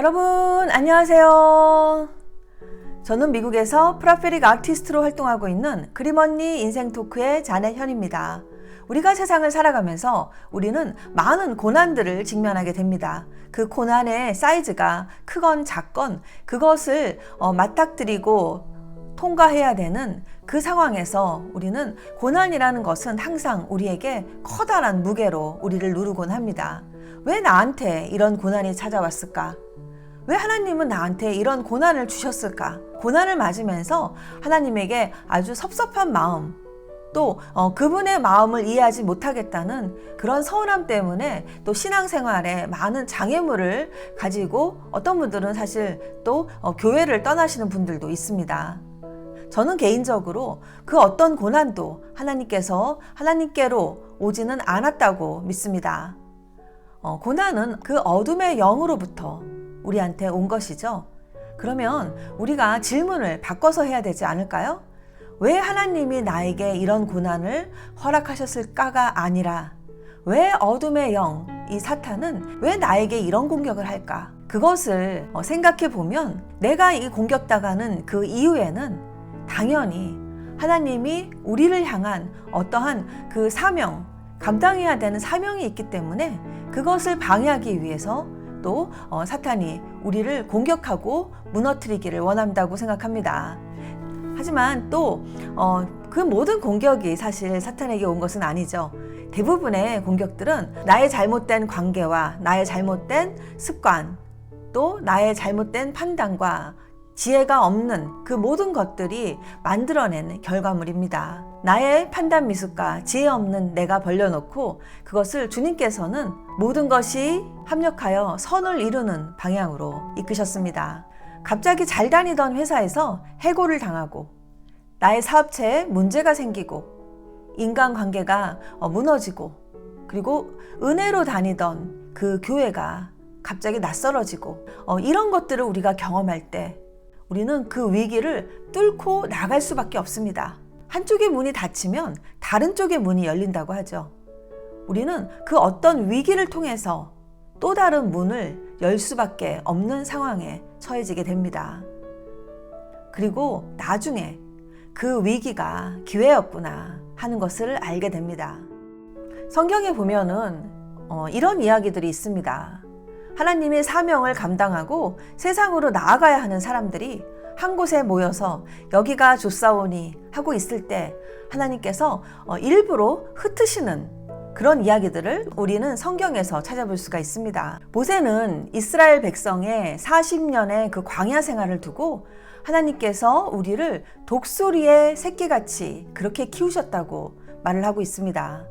여러분 안녕하세요. 저는 미국에서 프라페릭 아티스트로 활동하고 있는 그림언니 인생토크의 자넷현입니다. 우리가 세상을 살아가면서 우리는 많은 고난들을 직면하게 됩니다. 그 고난의 사이즈가 크건 작건 그것을 맞닥뜨리고 통과해야 되는 그 상황에서 우리는 고난이라는 것은 항상 우리에게 커다란 무게로 우리를 누르곤 합니다. 왜 나한테 이런 고난이 찾아왔을까? 왜 하나님은 나한테 이런 고난을 주셨을까? 고난을 맞으면서 하나님에게 아주 섭섭한 마음, 또 그분의 마음을 이해하지 못하겠다는 그런 서운함 때문에 또 신앙생활에 많은 장애물을 가지고 어떤 분들은 사실 또 교회를 떠나시는 분들도 있습니다. 저는 개인적으로 그 어떤 고난도 하나님께로 오지는 않았다고 믿습니다. 고난은 그 어둠의 영으로부터 우리한테 온 것이죠. 그러면 우리가 질문을 바꿔서 해야 되지 않을까요? 왜 하나님이 나에게 이런 고난을 허락하셨을까가 아니라 왜 어둠의 영, 이 사탄은 왜 나에게 이런 공격을 할까? 그것을 생각해 보면 내가 이 공격당하는 그 이유에는 당연히 하나님이 우리를 향한 어떠한 그 사명, 감당해야 되는 사명이 있기 때문에 그것을 방해하기 위해서 또 사탄이 우리를 공격하고 무너뜨리기를 원한다고 생각합니다. 하지만 또 그 모든 공격이 사실 사탄에게 온 것은 아니죠. 대부분의 공격들은 나의 잘못된 관계와 나의 잘못된 습관, 또 나의 잘못된 판단과 지혜가 없는 그 모든 것들이 만들어낸 결과물입니다. 나의 판단 미숙과 지혜 없는 내가 벌려놓고 그것을 주님께서는 모든 것이 합력하여 선을 이루는 방향으로 이끄셨습니다. 갑자기 잘 다니던 회사에서 해고를 당하고 나의 사업체에 문제가 생기고 인간관계가 무너지고 그리고 은혜로 다니던 그 교회가 갑자기 낯설어지고 이런 것들을 우리가 경험할 때 우리는 그 위기를 뚫고 나갈 수밖에 없습니다. 한쪽의 문이 닫히면 다른 쪽의 문이 열린다고 하죠. 우리는 그 어떤 위기를 통해서 또 다른 문을 열 수밖에 없는 상황에 처해지게 됩니다. 그리고 나중에 그 위기가 기회였구나 하는 것을 알게 됩니다. 성경에 보면은 이런 이야기들이 있습니다. 하나님의 사명을 감당하고 세상으로 나아가야 하는 사람들이 한 곳에 모여서 여기가 좋사오니 하고 있을 때 하나님께서 일부러 흩으시는 그런 이야기들을 우리는 성경에서 찾아볼 수가 있습니다. 모세는 이스라엘 백성의 40년의 그 광야 생활을 두고 하나님께서 우리를 독수리의 새끼같이 그렇게 키우셨다고 말을 하고 있습니다.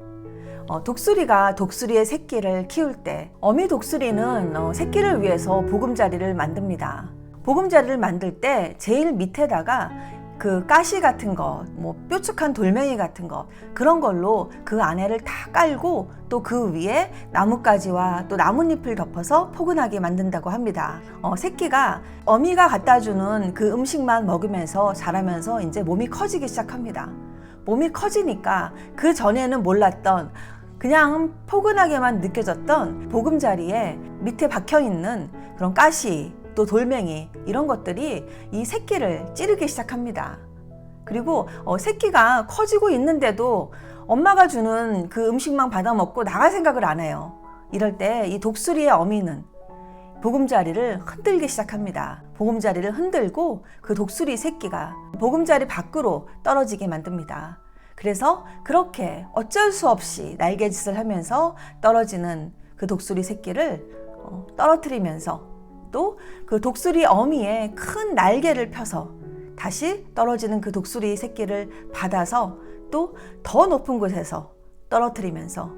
독수리가 독수리의 새끼를 키울 때 어미 독수리는 새끼를 위해서 보금자리를 만듭니다. 보금자리를 만들 때 제일 밑에다가 그 가시 같은 것, 뾰족한 돌멩이 같은 것 그런 걸로 그 안에를 다 깔고 또 그 위에 나뭇가지와 또 나뭇잎을 덮어서 포근하게 만든다고 합니다. 새끼가 어미가 갖다 주는 그 음식만 먹으면서 자라면서 이제 몸이 커지기 시작합니다. 몸이 커지니까 그 전에는 몰랐던 그냥 포근하게만 느껴졌던 보금자리에 밑에 박혀있는 그런 가시 또 돌멩이 이런 것들이 이 새끼를 찌르기 시작합니다. 그리고 새끼가 커지고 있는데도 엄마가 주는 그 음식만 받아 먹고 나갈 생각을 안 해요. 이럴 때 이 독수리의 어미는 보금자리를 흔들기 시작합니다. 보금자리를 흔들고 그 독수리 새끼가 보금자리 밖으로 떨어지게 만듭니다. 그래서 그렇게 어쩔 수 없이 날개짓을 하면서 떨어지는 그 독수리 새끼를 떨어뜨리면서 또 그 독수리 어미의 큰 날개를 펴서 다시 떨어지는 그 독수리 새끼를 받아서 또 더 높은 곳에서 떨어뜨리면서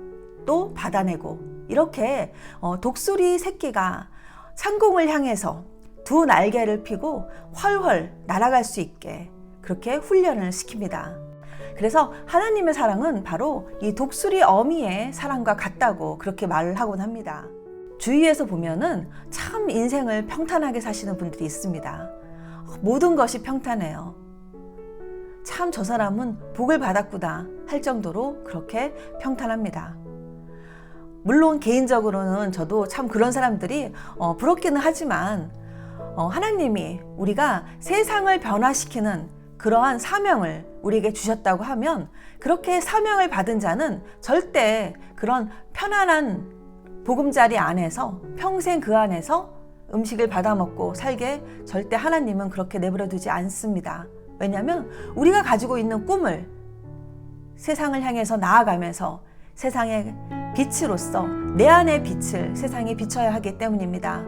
또 받아내고 이렇게 독수리 새끼가 상공을 향해서 두 날개를 펴고 훨훨 날아갈 수 있게 그렇게 훈련을 시킵니다. 그래서 하나님의 사랑은 바로 이 독수리 어미의 사랑과 같다고 그렇게 말을 하곤 합니다. 주위에서 보면은 참 인생을 평탄하게 사시는 분들이 있습니다. 모든 것이 평탄해요. 참 저 사람은 복을 받았구나 할 정도로 그렇게 평탄합니다. 물론 개인적으로는 저도 참 그런 사람들이 부럽기는 하지만 하나님이 우리가 세상을 변화시키는 그러한 사명을 우리에게 주셨다고 하면 그렇게 사명을 받은 자는 절대 그런 편안한 보금자리 안에서 평생 그 안에서 음식을 받아먹고 살게 절대 하나님은 그렇게 내버려 두지 않습니다. 왜냐하면 우리가 가지고 있는 꿈을 세상을 향해서 나아가면서 세상의 빛으로서 내 안의 빛을 세상에 비춰야 하기 때문입니다.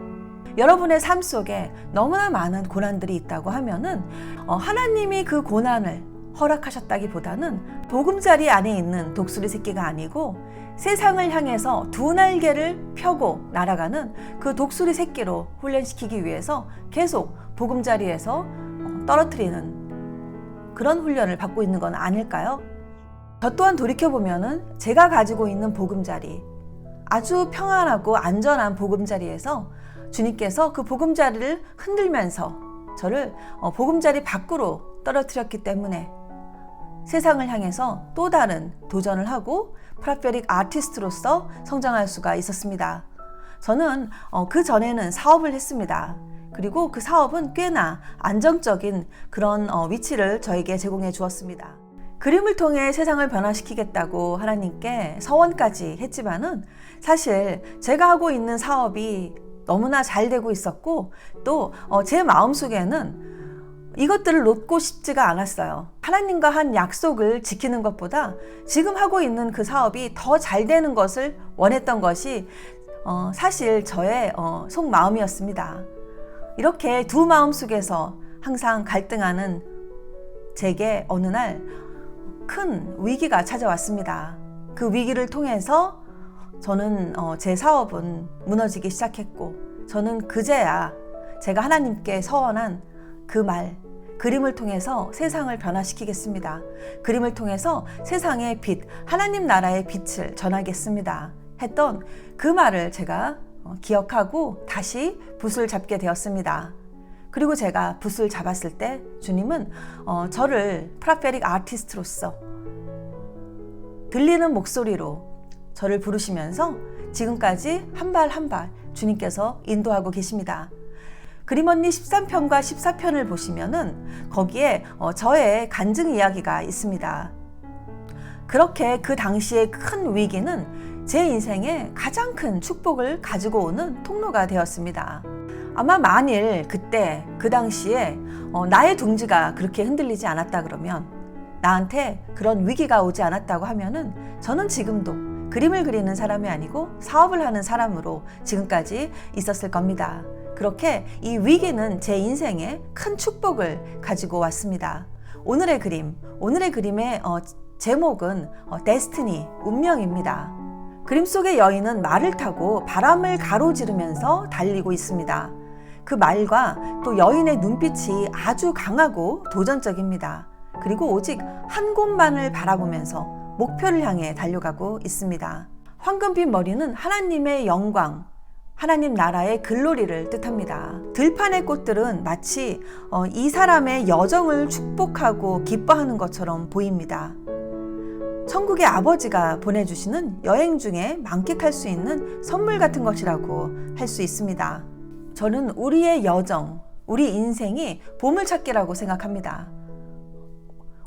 여러분의 삶 속에 너무나 많은 고난들이 있다고 하면은 하나님이 그 고난을 허락하셨다기보다는 보금자리 안에 있는 독수리 새끼가 아니고 세상을 향해서 두 날개를 펴고 날아가는 그 독수리 새끼로 훈련시키기 위해서 계속 보금자리에서 떨어뜨리는 그런 훈련을 받고 있는 건 아닐까요? 저 또한 돌이켜보면은 제가 가지고 있는 보금자리, 아주 평안하고 안전한 보금자리에서 주님께서 그 보금자리를 흔들면서 저를 보금자리 밖으로 떨어뜨렸기 때문에 세상을 향해서 또 다른 도전을 하고 프라페릭 아티스트로서 성장할 수가 있었습니다. 저는 그 전에는 사업을 했습니다. 그리고 그 사업은 꽤나 안정적인 그런 위치를 저에게 제공해 주었습니다. 그림을 통해 세상을 변화시키겠다고 하나님께 서원까지 했지만은 사실 제가 하고 있는 사업이 너무나 잘 되고 있었고 또 제 마음속에는 이것들을 놓고 싶지가 않았어요. 하나님과 한 약속을 지키는 것보다 지금 하고 있는 그 사업이 더 잘 되는 것을 원했던 것이 사실 저의 속마음이었습니다. 이렇게 두 마음 속에서 항상 갈등하는 제게 어느 날 큰 위기가 찾아왔습니다. 그 위기를 통해서 저는 제 사업은 무너지기 시작했고 저는 그제야 제가 하나님께 서원한 그 말, 그림을 통해서 세상을 변화시키겠습니다. 그림을 통해서 세상의 빛, 하나님 나라의 빛을 전하겠습니다. 했던 그 말을 제가 기억하고 다시 붓을 잡게 되었습니다. 그리고 제가 붓을 잡았을 때 주님은 저를 프라페릭 아티스트로서 들리는 목소리로 저를 부르시면서 지금까지 한 발 한 발 주님께서 인도하고 계십니다. 그림 언니 13편과 14편을 보시면은 거기에 저의 간증 이야기가 있습니다. 그렇게 그 당시의 큰 위기는 제 인생에 가장 큰 축복을 가지고 오는 통로가 되었습니다. 아마 만일 그때 그 당시에 나의 둥지가 그렇게 흔들리지 않았다 그러면 나한테 그런 위기가 오지 않았다고 하면은 저는 지금도 그림을 그리는 사람이 아니고 사업을 하는 사람으로 지금까지 있었을 겁니다. 그렇게 이 위기는 제 인생에 큰 축복을 가지고 왔습니다. 오늘의 그림의 제목은 데스티니, 운명입니다. 그림 속의 여인은 말을 타고 바람을 가로지르면서 달리고 있습니다. 그 말과 또 여인의 눈빛이 아주 강하고 도전적입니다. 그리고 오직 한 곳만을 바라보면서 목표를 향해 달려가고 있습니다. 황금빛 머리는 하나님의 영광, 하나님 나라의 글로리를 뜻합니다. 들판의 꽃들은 마치 이 사람의 여정을 축복하고 기뻐하는 것처럼 보입니다. 천국의 아버지가 보내주시는 여행 중에 만끽할 수 있는 선물 같은 것이라고 할 수 있습니다. 저는 우리의 여정, 우리 인생이 보물찾기라고 생각합니다.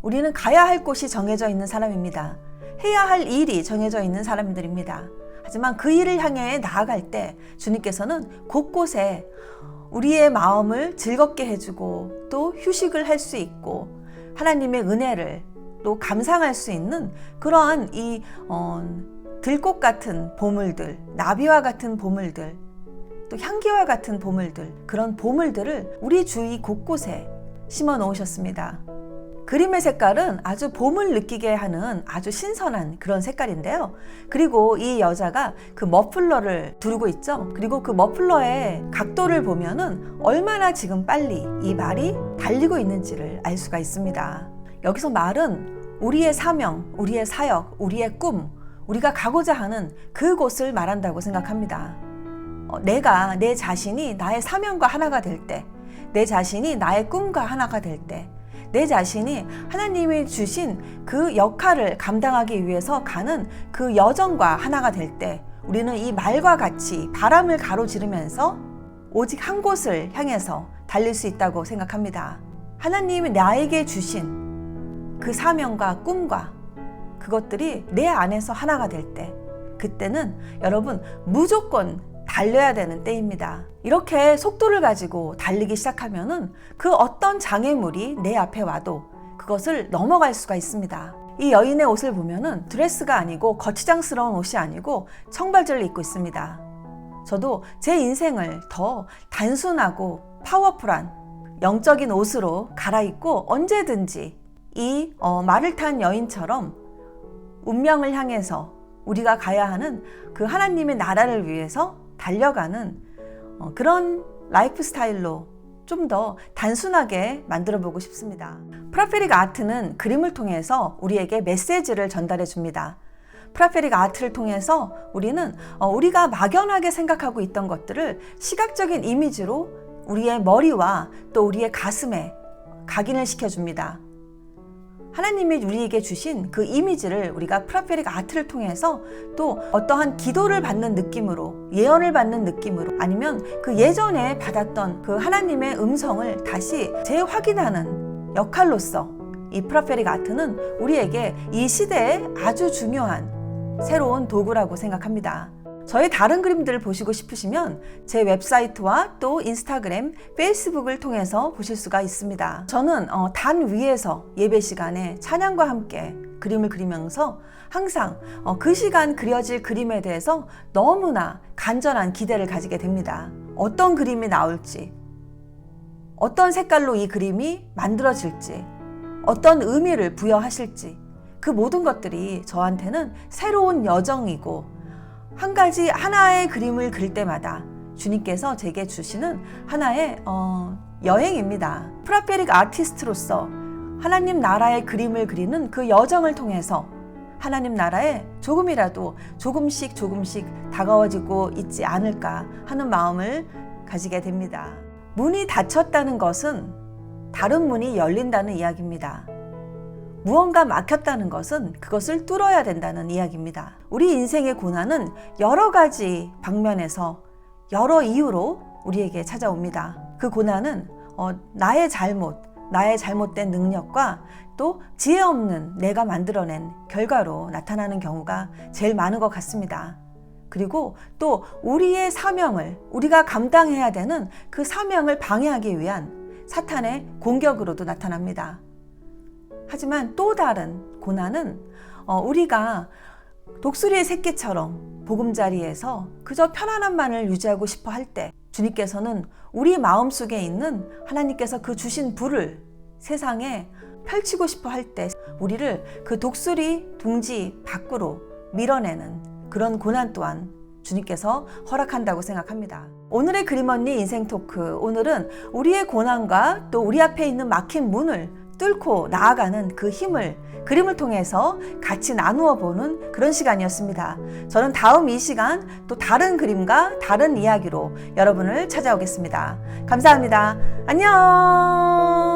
우리는 가야 할 곳이 정해져 있는 사람입니다. 해야 할 일이 정해져 있는 사람들입니다. 하지만 그 일을 향해 나아갈 때 주님께서는 곳곳에 우리의 마음을 즐겁게 해주고 또 휴식을 할 수 있고 하나님의 은혜를 또 감상할 수 있는 그러한 이 들꽃 같은 보물들, 나비와 같은 보물들, 또 향기와 같은 보물들, 그런 보물들을 우리 주위 곳곳에 심어 놓으셨습니다. 그림의 색깔은 아주 봄을 느끼게 하는 아주 신선한 그런 색깔인데요. 그리고 이 여자가 그 머플러를 두르고 있죠. 그리고 그 머플러의 각도를 보면은 얼마나 지금 빨리 이 말이 달리고 있는지를 알 수가 있습니다. 여기서 말은 우리의 사명, 우리의 사역, 우리의 꿈, 우리가 가고자 하는 그곳을 말한다고 생각합니다. 내 자신이 나의 사명과 하나가 될 때, 내 자신이 나의 꿈과 하나가 될 때, 내 자신이 하나님이 주신 그 역할을 감당하기 위해서 가는 그 여정과 하나가 될 때 우리는 이 말과 같이 바람을 가로지르면서 오직 한 곳을 향해서 달릴 수 있다고 생각합니다. 하나님이 나에게 주신 그 사명과 꿈과 그것들이 내 안에서 하나가 될 때, 그때는 여러분 무조건 달려야 되는 때입니다. 이렇게 속도를 가지고 달리기 시작하면은 그 어떤 장애물이 내 앞에 와도 그것을 넘어갈 수가 있습니다. 이 여인의 옷을 보면은 드레스가 아니고 거치장스러운 옷이 아니고 청바지를 입고 있습니다. 저도 제 인생을 더 단순하고 파워풀한 영적인 옷으로 갈아입고 언제든지 이 말을 탄 여인처럼 운명을 향해서 우리가 가야 하는 그 하나님의 나라를 위해서 달려가는 그런 라이프 스타일로 좀 더 단순하게 만들어 보고 싶습니다. 프라페릭 아트는 그림을 통해서 우리에게 메시지를 전달해 줍니다. 프라페릭 아트를 통해서 우리는 우리가 막연하게 생각하고 있던 것들을 시각적인 이미지로 우리의 머리와 또 우리의 가슴에 각인을 시켜줍니다. 하나님이 우리에게 주신 그 이미지를 우리가 프라페릭 아트를 통해서 또 어떠한 기도를 받는 느낌으로, 예언을 받는 느낌으로, 아니면 그 예전에 받았던 그 하나님의 음성을 다시 재확인하는 역할로서 이 프라페릭 아트는 우리에게 이 시대에 아주 중요한 새로운 도구라고 생각합니다. 저의 다른 그림들을 보시고 싶으시면 제 웹사이트와 또 인스타그램, 페이스북을 통해서 보실 수가 있습니다. 저는 단 위에서 예배 시간에 찬양과 함께 그림을 그리면서 항상 그 시간 그려질 그림에 대해서 너무나 간절한 기대를 가지게 됩니다. 어떤 그림이 나올지, 어떤 색깔로 이 그림이 만들어질지, 어떤 의미를 부여하실지, 그 모든 것들이 저한테는 새로운 여정이고 한 가지 하나의 그림을 그릴 때마다 주님께서 제게 주시는 하나의 여행입니다. 프라페릭 아티스트로서 하나님 나라의 그림을 그리는 그 여정을 통해서 하나님 나라에 조금이라도 조금씩 다가워지고 있지 않을까 하는 마음을 가지게 됩니다. 문이 닫혔다는 것은 다른 문이 열린다는 이야기입니다. 무언가 막혔다는 것은 그것을 뚫어야 된다는 이야기입니다. 우리 인생의 고난은 여러 가지 방면에서 여러 이유로 우리에게 찾아옵니다. 그 고난은 나의 잘못된 능력과 또 지혜 없는 내가 만들어낸 결과로 나타나는 경우가 제일 많은 것 같습니다. 그리고 또 우리의 사명을, 우리가 감당해야 되는 그 사명을 방해하기 위한 사탄의 공격으로도 나타납니다. 하지만 또 다른 고난은 우리가 독수리의 새끼처럼 보금자리에서 그저 편안함만을 유지하고 싶어 할 때 주님께서는 우리 마음속에 있는 하나님께서 그 주신 불을 세상에 펼치고 싶어 할 때 우리를 그 독수리 둥지 밖으로 밀어내는 그런 고난 또한 주님께서 허락한다고 생각합니다. 오늘의 그림 언니 인생 토크, 오늘은 우리의 고난과 또 우리 앞에 있는 막힌 문을 뚫고 나아가는 그 힘을 그림을 통해서 같이 나누어 보는 그런 시간이었습니다. 저는 다음 이 시간 또 다른 그림과 다른 이야기로 여러분을 찾아오겠습니다. 감사합니다. 안녕.